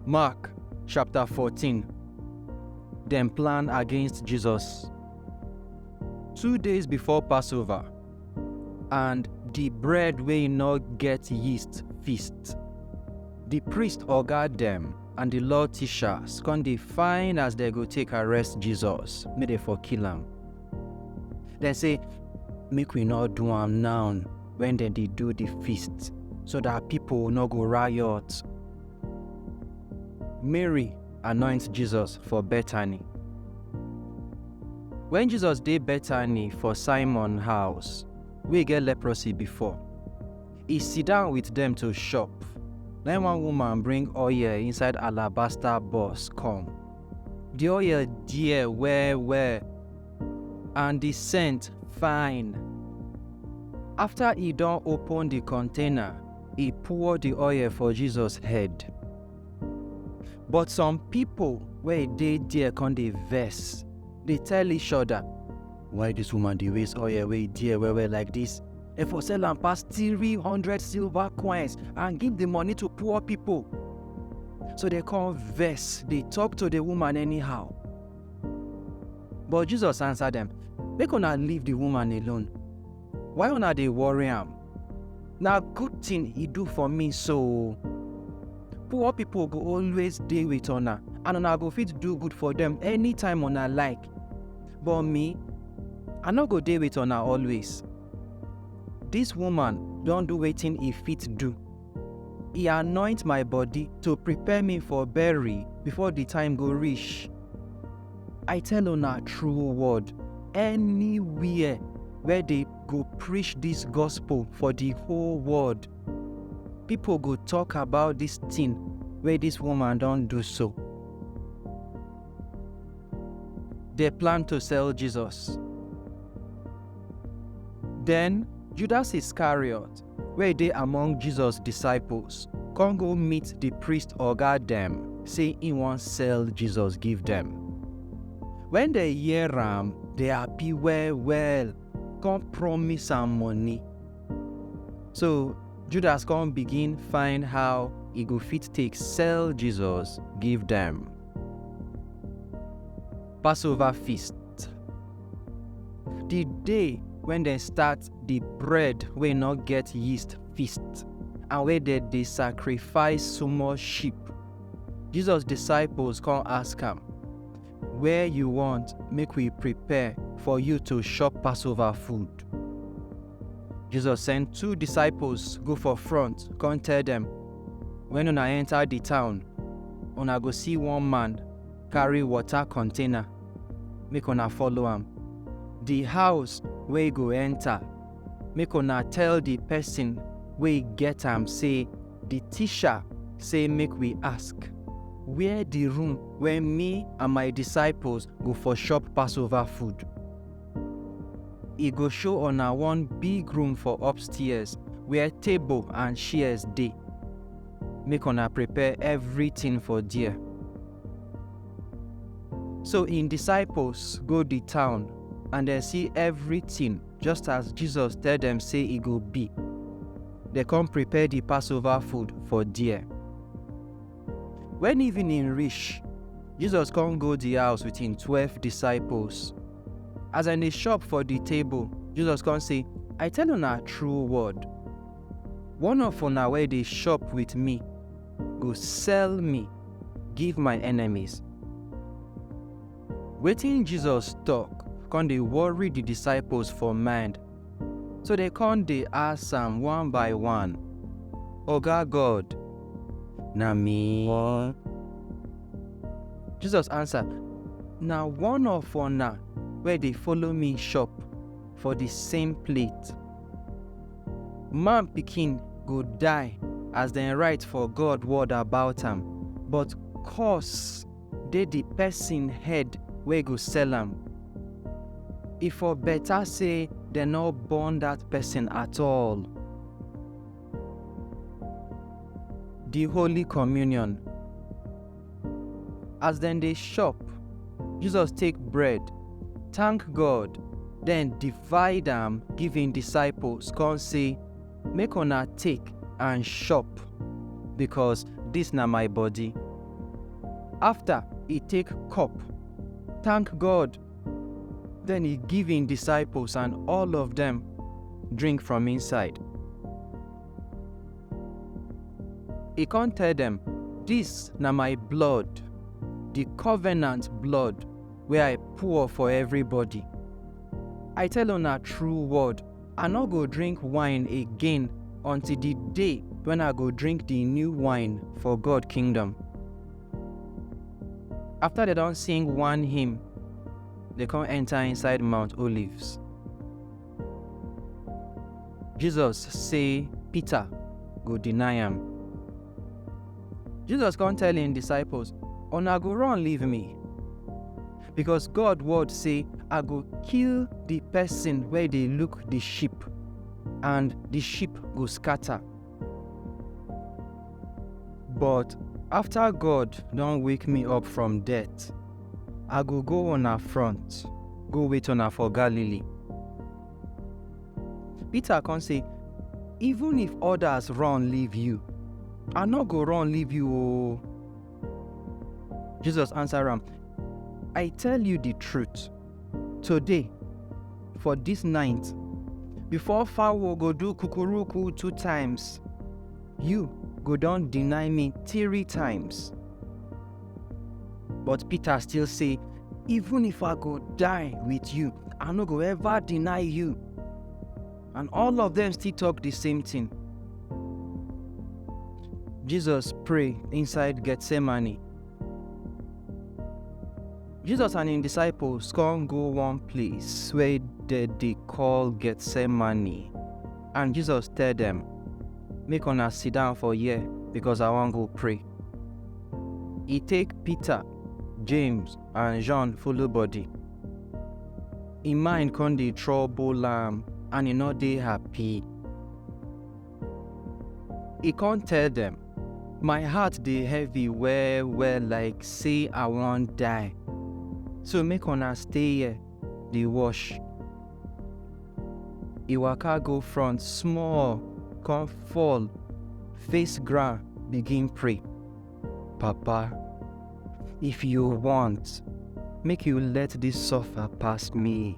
Mark chapter 14. Dem plan against Jesus. 2 days before Passover, and the bread wey no get yeast feast. The priest oga dem and the law teachers come dey find as they go take arrest Jesus, make they for kill am. Dem say, make we not do am now when dem dey do the feast, so that people no go riot. Mary anoint Jesus for Betany. When Jesus dey Betany for Simon house, wey get leprosy before, he sit down with them to shop. Then one woman bring oil inside alabaster box come. The oil dear well, and the scent fine. After he don open the container, he pour the oil for Jesus' head. But some people wey dey there come dey vex. They tell each other, why this woman dey waste oil wey dear well like this? If for sell am pass 300 silver coins and give the money to poor people. So they come vex, they talk to the woman anyhow. But Jesus answer them, make una leave the woman alone. Why una dey worry am? Na good thing he do for me so. Poor people go always dey with una, and una go fit do good for them anytime una like. But me, I no go dey with una always. This woman don do wetin he fit do. He anoint my body to prepare me for burial before the time go reach. I tell una true word, anywhere where they go preach this gospel for the whole world, people go talk about this thing where this woman don do so. They plan to sell Jesus. Then Judas Iscariot, where they among Jesus' disciples, come go meet the priest oga dem, say he wan sell Jesus give them. When they hear am, they happy well, come promise am money. So Judas come begin find how he go fit take sell Jesus give them. Passover Feast. The day when they start the bread wey not get yeast feast, and where they sacrifice small sheep, Jesus' disciples come ask am, where you want make we prepare for you to chop Passover food? Jesus sent 2 disciples go for front, come tell them, when una enter the town, una go see one man carry water container, make una follow am. The house wey go enter, make una tell the person wey get am say, the teacher say make we ask, where the room where me and my disciples go for chop Passover food. He go show una one big room for upstairs where table and chairs dey. Make una prepare everything for there. So in disciples go the town, and they see everything just as Jesus tell them say it go be. They come prepare the Passover food for there. When evening reach, Jesus come go the house with him 12 disciples. As in the shop for the table, Jesus come say, I tell una true word. One of una where they shop with me, go sell me, give my enemies. Wetin Jesus talk, come dey worry the disciples for mind. So they come dey ask am one by one, Oga God, na me? What? Jesus answer, na one of una where they follow me shop for the same plate. Man pikin go die as dem write for God word about am, but curse dey the person head wey go sell am. If for better say dem no born that person at all. The Holy Kommunion. As then they chop, Jesus take bread, thank God, then divide am, give him disciples, come say, make una take and chop, because this na my body. After he take cup, thank God, then he give him disciples, and all of them drink from inside. He can't tell them, this na my blood, the covenant blood, where I pour for everybody. I tell una true word, I no go drink wine again until the day when I go drink the new wine for God kingdom. After they don't sing one hymn, they can't enter inside Mount Olives. Jesus say Pita go deny him. Jesus can't tell him disciples, una go run leave me, because God word say I go kill the person where they look the sheep, and the sheep go scatter. But after God don't wake me up from death, I go on her front, go wait on her for Galilee. Peter can say, even if others run leave you, I not go run leave you. Oh. Jesus answer him, I tell you the truth. Today, for this night, before Pharaoh go do kukuruku 2 times, you go down deny me 3 times. But Peter still say, even if I go die with you, I no go ever deny you. And all of them still talk the same thing. Jesus pray inside Getsemani. Jesus and his disciples come go one place where they call Getsemani. And Jesus tell them, make una sit down for here because I want go pray. He take Peter, James and John follow body. In mind come dey trouble am and he not dey happy. He can't tell them, my heart dey heavy well like say I won't die. So make una stay here, dey wash. He waka go front small, come fall, face ground, begin pray. Papa, if you want, make you let this suffer past me.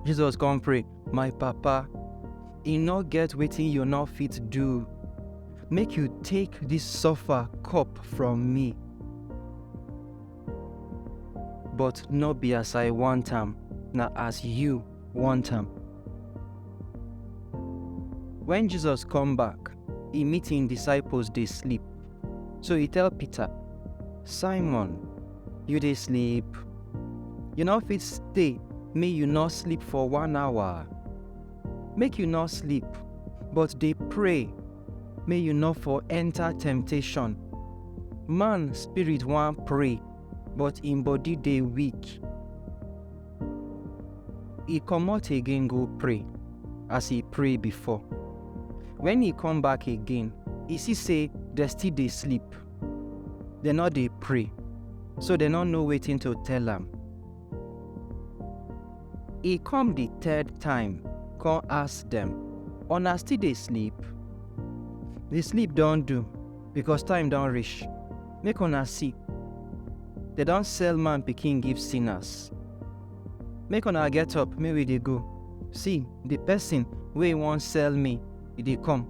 Jesus come pray, my papa, he not get wetin you not fit do. Make you take this suffer cup from me. But not be as I want am, na as you want am. When Jesus come back, he meet him disciples dey sleep. So he tell Peter, Simon, you dey sleep? You not fit stay, may you not sleep for 1 hour. Make you not sleep, but dey pray, may you not for enter temptation. Man spirit want pray, but in body dey weak. He comot again go pray, as he pray before. When he come back again, he see say they still dey sleep. They not dey pray, so they not know wetin to tell am. He come the 3rd time, come ask them, una still dey sleep? The sleep don't do, because time don't reach. Make una see. They don't sell man pikin give sinners. Make una get up, may we dey go. See, the person wey won't sell me, they come.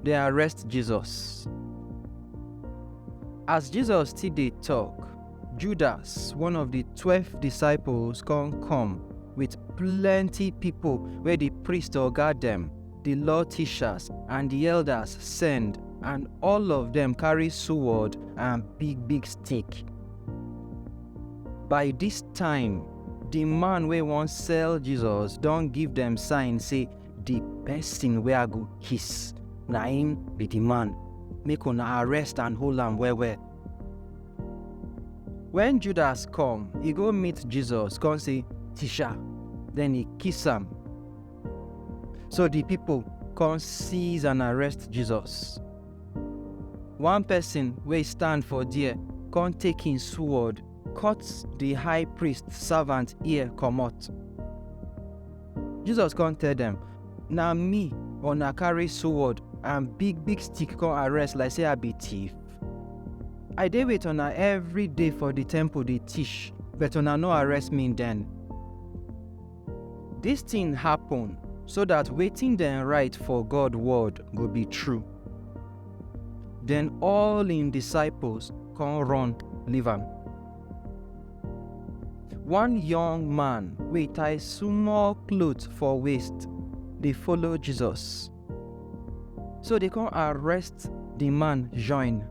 They arrest Jesus. As Jesus still dey talk, Judas, one of the 12 disciples, come with plenty people where the priest or guard them, the law teachers and the elders send, and all of them carry sword and big stick. By this time, the man wey won't sell Jesus don't give them sign say the person wey I go kiss, na him be the man. Make una arrest and hold am well. When Judas come, he go meet Jesus, come say, Teacher, then he kiss am. So the people come seize and arrest Jesus. one person wey stand for there come take him sword, cut the high priest servant ear comot. Jesus come tell them, na me una carry sword and big stick come arrest like say I be thief. I dey with una every day for the temple dey teach, but una no arrest me then. This thing happen so that wetin dem write for God word go be true. Then all im disciples come run leave am. One young man wey tie small cloth for waist dey follow Jesus. So they come arrest the man join,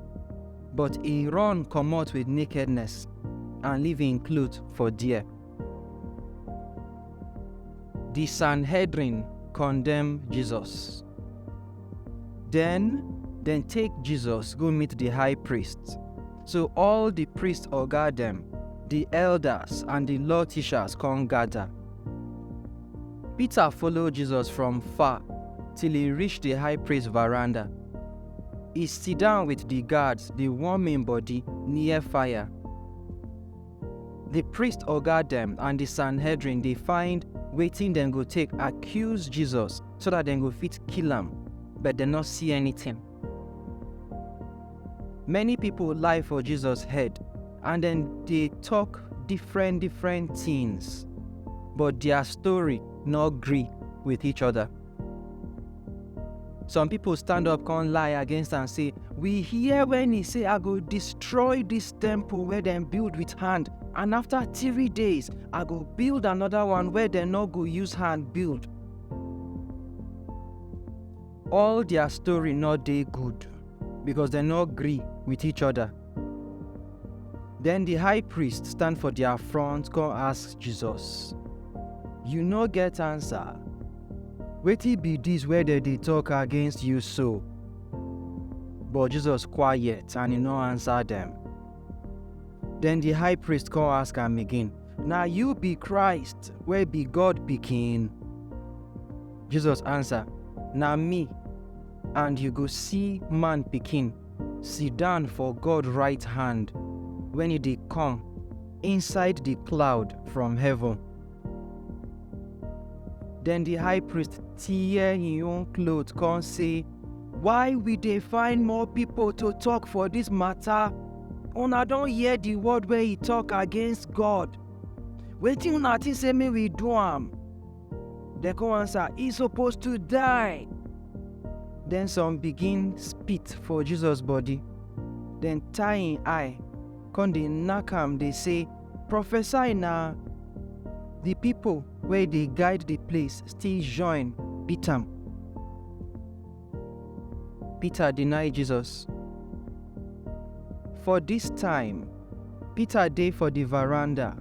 but he run comot with nakedness and leave him cloth for there. The Sanhedrin condemn Jesus. Then take Jesus go meet the high priest. So all the priests oga them, the elders and the law teachers come gather. Peter followed Jesus from far till he reached the high priest veranda. He sit down with the guards, dey warm him body near fire. The priest oga them and the Sanhedrin dey find wetin dem go take accuse Jesus so that dem go fit kill am, but dem no see anything. Many people lie for Jesus' head and then they talk different things, but their story no gree with each other. Some people stand up come lie against and say, we hear when he say, I go destroy this temple where dem build with hand, and after 3 days I go build another one where dem no go use hand build. All their story no dey good because dem no gree with each other. Then the high priest stand for their front come ask Jesus, you no get answer? Wetin be this where they dey talk against you so? But Jesus quiet and he no answer them. Then the high priest come ask am again, na you be Christ wey be God pikin? Jesus answer, na me, and you go see man pikin sit down for God right hand when he dey come inside the cloud from heaven. Then the high priest tear him own cloth come say, why we dey find more people to talk for this matter? Una don hear the word where he talk against God. Wetin una think say make we do am? Dem come answer, he supposed to die. Then some begin spit for Jesus' body. Then tie him eye, come dey knack am, dey say, prophesy na. The people where they guide the place still join beat am. Peter deny Jesus. For this time, Peter dey for the veranda.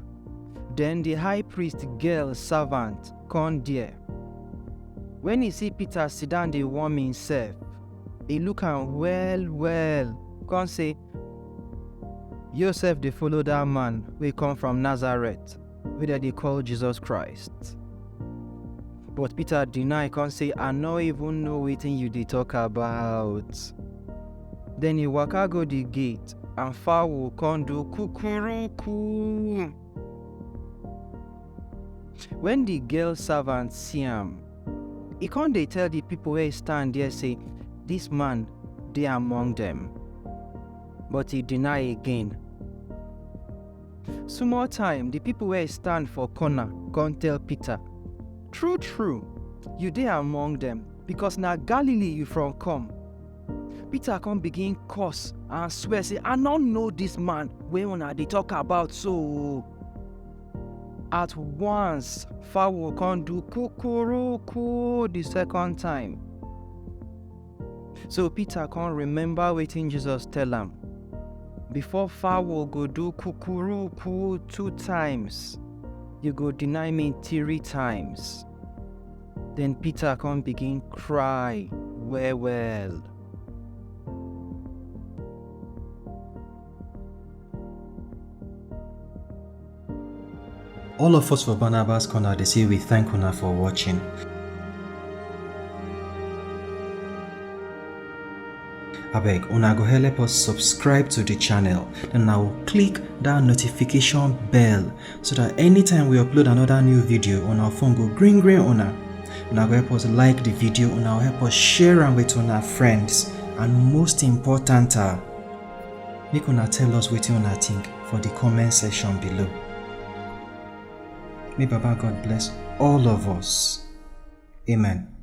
Then the high priest girl servant come there. When he see Peter sit down dey warm himself, he look am well, come say, you sef dey follow that man wey come from Nazareth, wey dem dey call Jesus Christ. But Peter deny, come say, I no even know wetin you dey talk about. Then he waka go the gate and fowl come do kukuruku. When the girl servant see am, he come dey tell the people wey stand there say, this man dey among them. But he deny again. Small time, the people wey stand for corner come tell Peter, true, you dey among them, because na Galilee you from come. Peter come begin curse and swear say, I no know this man wey una dey talk about so. At once, fowl come do kukuruku the second time. So Peter come remember wetin Jesus tell am. Before fowl go do kukuruku 2 times, you go deny me 3 times. Then Peter come begin cry well. All of us for Barnabas Corner, they say we thank una for watching. Abeg, una go help us subscribe to the channel. Then now click that notification bell so that anytime we upload another new video on our phone go green una. Una go help us like the video, una help us share am with una friends, and most important, make una tell us wetin una think for the comment section below. May Baba God bless all of us. Amen.